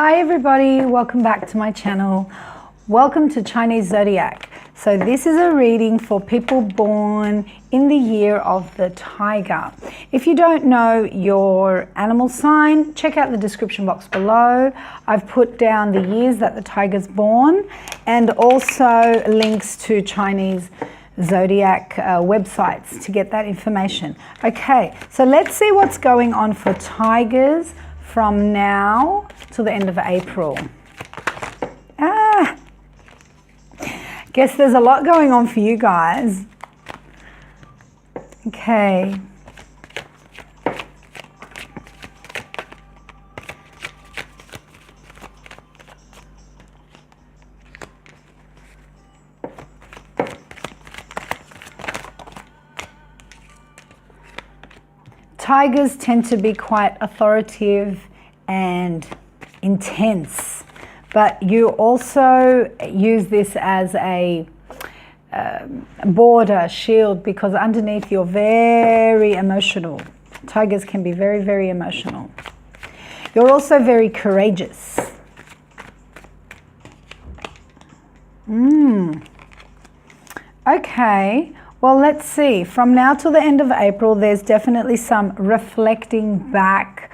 Hi everybody, welcome back to my channel. Welcome to Chinese Zodiac. So this is a reading for people born in the year of the tiger. If you don't know your animal sign, check out the description box below. I've put down the years that the tiger's born and also links to Chinese Zodiac websites to get that information. Okay, so let's see what's going on for tigers from now till the end of April. Guess there's a lot going on for you guys. Okay. Tigers tend to be quite authoritative and intense, but you also use this as a border, shield, because underneath you're very emotional. Tigers can be very, very emotional. You're also very courageous. Okay. Well, let's see. From now till the end of April, there's definitely some reflecting back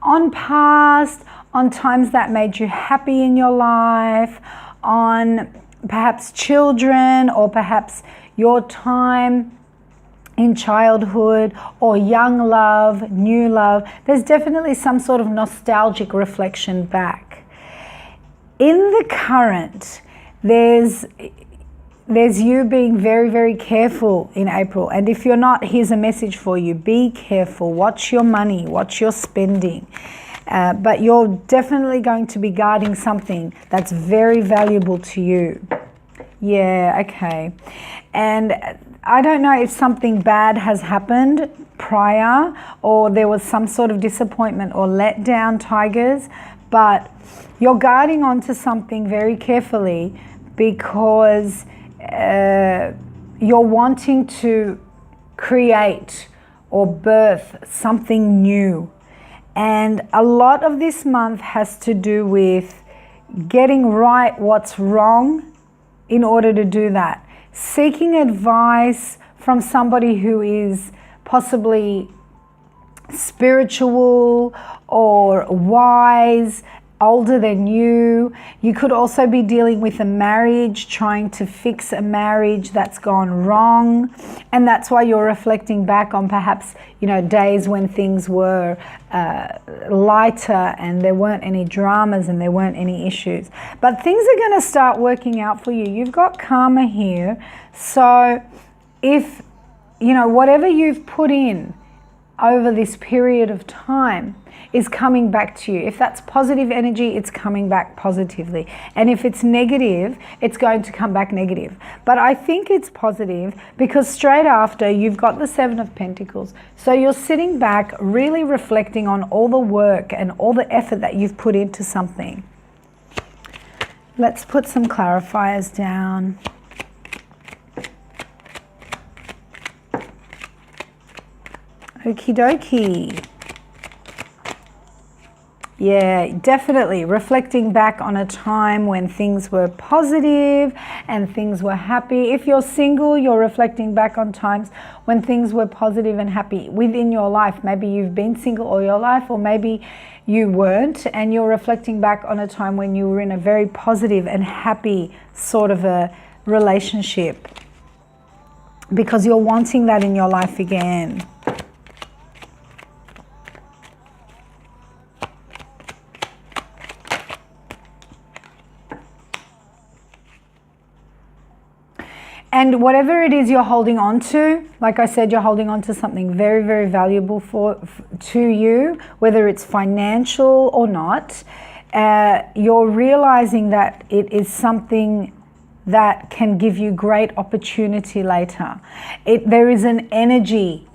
on past, on times that made you happy in your life, on perhaps children or perhaps your time in childhood or young love, new love. There's definitely some sort of nostalgic reflection back. In the current, there's you being very, very careful in April. And if you're not, here's a message for you. Be careful. Watch your money. Watch your spending. But you're definitely going to be guarding something that's very valuable to you. Yeah, okay. And I don't know if something bad has happened prior or there was some sort of disappointment or letdown, tigers, but you're guarding onto something very carefully because you're wanting to create or birth something new. And a lot of this month has to do with getting right what's wrong in order to do that. Seeking advice from somebody who is possibly spiritual or wise, older than you. You could also be dealing with a marriage, trying to fix a marriage that's gone wrong. And that's why you're reflecting back on perhaps, you know, days when things were lighter and there weren't any dramas and there weren't any issues. But things are going to start working out for you. You've got karma here. So if, you know, whatever you've put in over this period of time is coming back to you. If that's positive energy, it's coming back positively. And if it's negative, it's going to come back negative. But I think it's positive because straight after you've got the Seven of Pentacles. So you're sitting back really reflecting on all the work and all the effort that you've put into something. Let's put some clarifiers down. Okie dokie. Yeah, definitely reflecting back on a time when things were positive and things were happy. If you're single, you're reflecting back on times when things were positive and happy within your life. Maybe you've been single all your life, or maybe you weren't, and you're reflecting back on a time when you were in a very positive and happy sort of a relationship because you're wanting that in your life again. And whatever it is you're holding on to, like I said, you're holding on to something very, very valuable to you, whether it's financial or not. You're realizing that it is something that can give you great opportunity later. There is an energy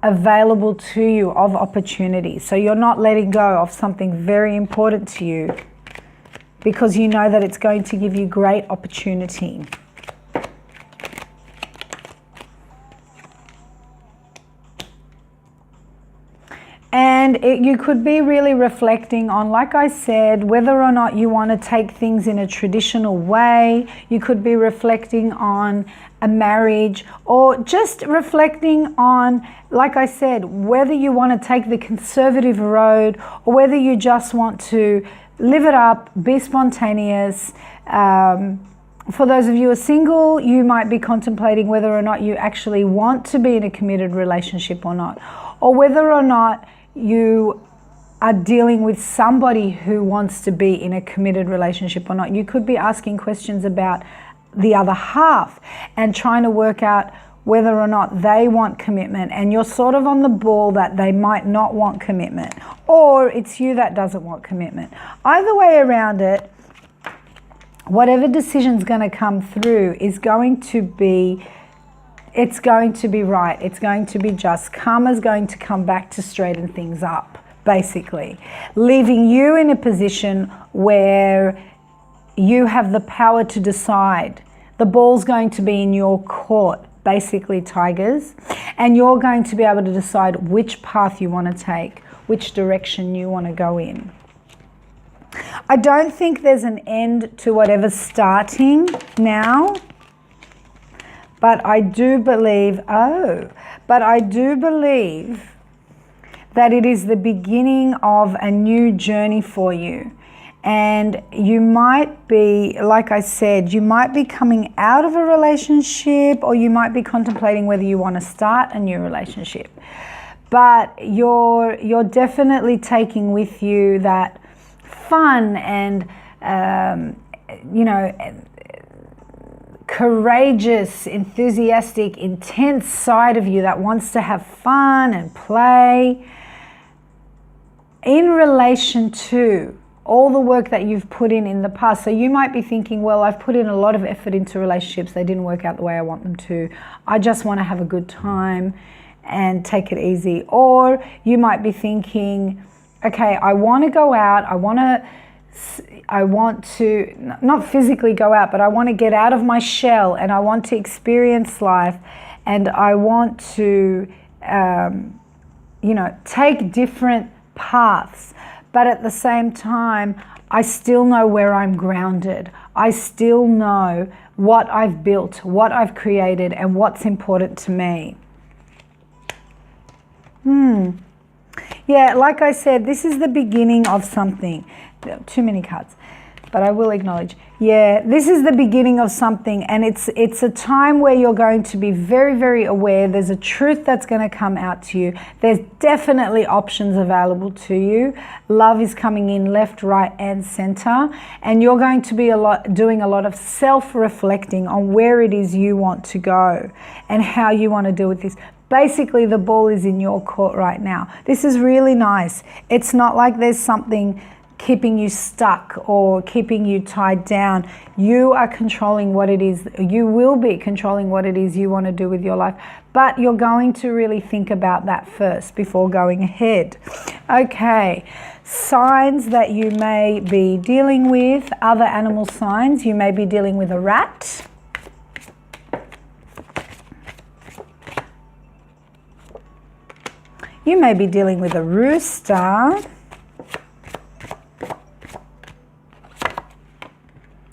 available to you of opportunity. So you're not letting go of something very important to you because you know that it's going to give you great opportunity. And you could be really reflecting on, like I said, whether or not you want to take things in a traditional way. You could be reflecting on a marriage, or just reflecting on, like I said, whether you want to take the conservative road or whether you just want to live it up, be spontaneous. For those of you who are single, you might be contemplating whether or not you actually want to be in a committed relationship or not, or whether or not you are dealing with somebody who wants to be in a committed relationship or not. You could be asking questions about the other half and trying to work out whether or not they want commitment, and you're sort of on the ball that they might not want commitment, or it's you that doesn't want commitment. Either way around it, whatever decision's going to come through is going to be, it's going to be right, it's going to be just. Karma's going to come back to straighten things up, basically, leaving you in a position where you have the power to decide. The ball's going to be in your court, basically, tigers, and you're going to be able to decide which path you want to take, which direction you want to go in. I don't think there's an end to whatever's starting now, but I do believe, that it is the beginning of a new journey for you. And you might be, like I said, you might be coming out of a relationship, or you might be contemplating whether you want to start a new relationship. But you're definitely taking with you that fun and, courageous, enthusiastic, intense side of you that wants to have fun and play in relation to all the work that you've put in the past. So you might be thinking, well, I've put in a lot of effort into relationships. They didn't work out the way I want them to. I just want to have a good time and take it easy. Or you might be thinking, okay, I want to go out. I want to not physically go out, but I want to get out of my shell, and I want to experience life, and I want to, take different paths. But at the same time, I still know where I'm grounded. I still know what I've built, what I've created, and what's important to me. Yeah, like I said, this is the beginning of something. Too many cards, but I will acknowledge. Yeah, this is the beginning of something, and it's a time where you're going to be very, very aware. There's a truth that's going to come out to you. There's definitely options available to you. Love is coming in left, right, and center, and you're going to be doing a lot of self-reflecting on where it is you want to go and how you want to deal with this. Basically, the ball is in your court right now. This is really nice. It's not like there's something keeping you stuck or keeping you tied down. You are controlling what it is. You will be controlling what it is you want to do with your life, but you're going to really think about that first before going ahead. Okay, signs that you may be dealing with, other animal signs. You may be dealing with a rat. You may be dealing with a rooster.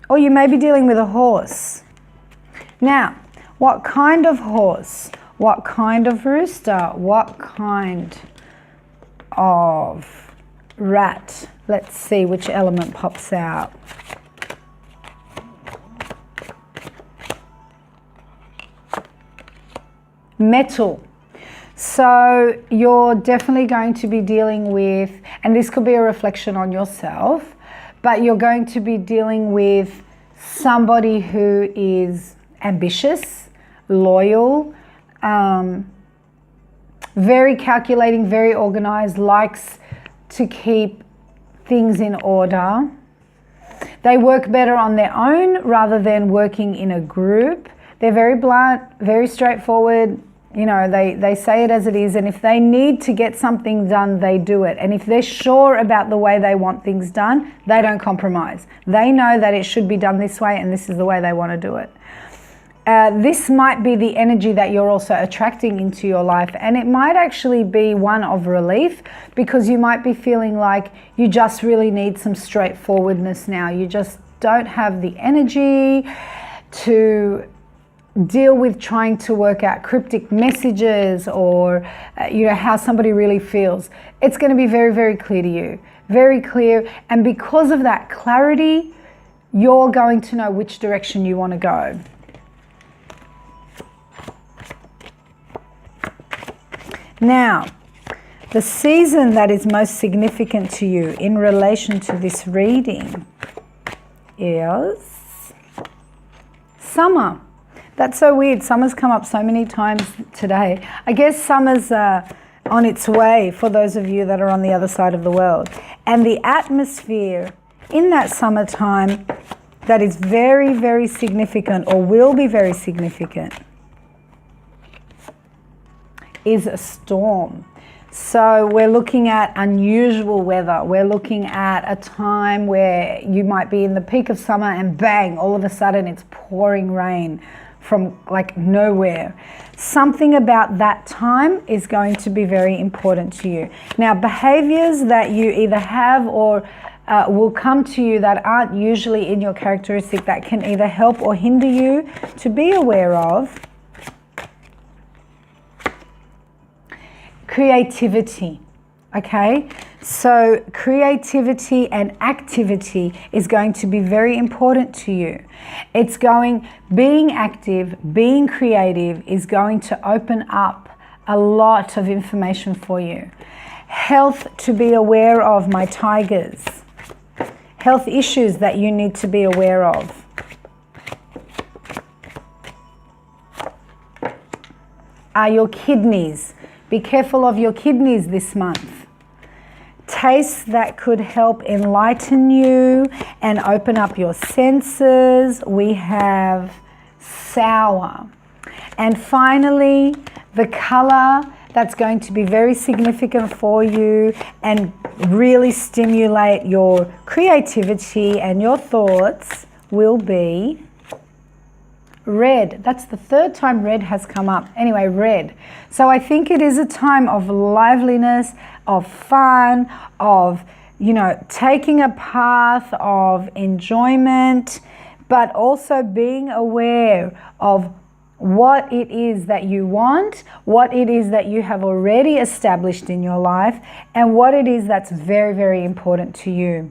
Or you may be dealing with a horse. Now, what kind of horse? What kind of rooster? What kind of rat? Let's see which element pops out. Metal. So you're definitely going to be dealing with, and this could be a reflection on yourself, but you're going to be dealing with somebody who is ambitious, loyal, very calculating, very organized, likes to keep things in order. They work better on their own rather than working in a group. They're very blunt, very straightforward. They say it as it is, and if they need to get something done, they do it. And if they're sure about the way they want things done, they don't compromise. They know that it should be done this way, and this is the way they want to do it. this might be the energy that you're also attracting into your life, and it might actually be one of relief, because you might be feeling like you just really need some straightforwardness now. You just don't have the energy to deal with trying to work out cryptic messages or how somebody really feels. It's going to be very, very clear to you, very clear, and because of that clarity, you're going to know which direction you want to go. Now, the season that is most significant to you in relation to this reading is summer. That's so weird. Summer's come up so many times today. I guess summer's on its way for those of you that are on the other side of the world. And the atmosphere in that summertime that is very, very significant, or will be very significant, is a storm. So we're looking at unusual weather. We're looking at a time where you might be in the peak of summer and bang, all of a sudden it's pouring rain from like nowhere. Something about that time is going to be very important to you. Now, behaviors that you either have or will come to you that aren't usually in your characteristic, that can either help or hinder you to be aware of. Creativity, okay? So creativity and activity is going to be very important to you. It's being active, being creative is going to open up a lot of information for you. Health to be aware of, my tigers. Health issues that you need to be aware of. Are your kidneys. Be careful of your kidneys this month. Tastes that could help enlighten you and open up your senses. We have sour. And finally, the color that's going to be very significant for you and really stimulate your creativity and your thoughts will be red. That's the third time red has come up. Anyway, red. So I think it is a time of liveliness, of fun, of, taking a path of enjoyment, but also being aware of what it is that you want, what it is that you have already established in your life, and what it is that's very, very important to you.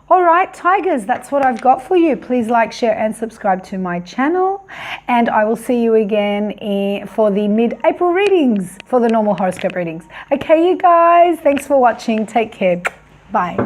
All right, Tigers, that's what I've got for you. Please like, share, and subscribe to my channel. And I will see you again for the mid-April readings, for the normal horoscope readings. Okay, you guys, thanks for watching. Take care. Bye.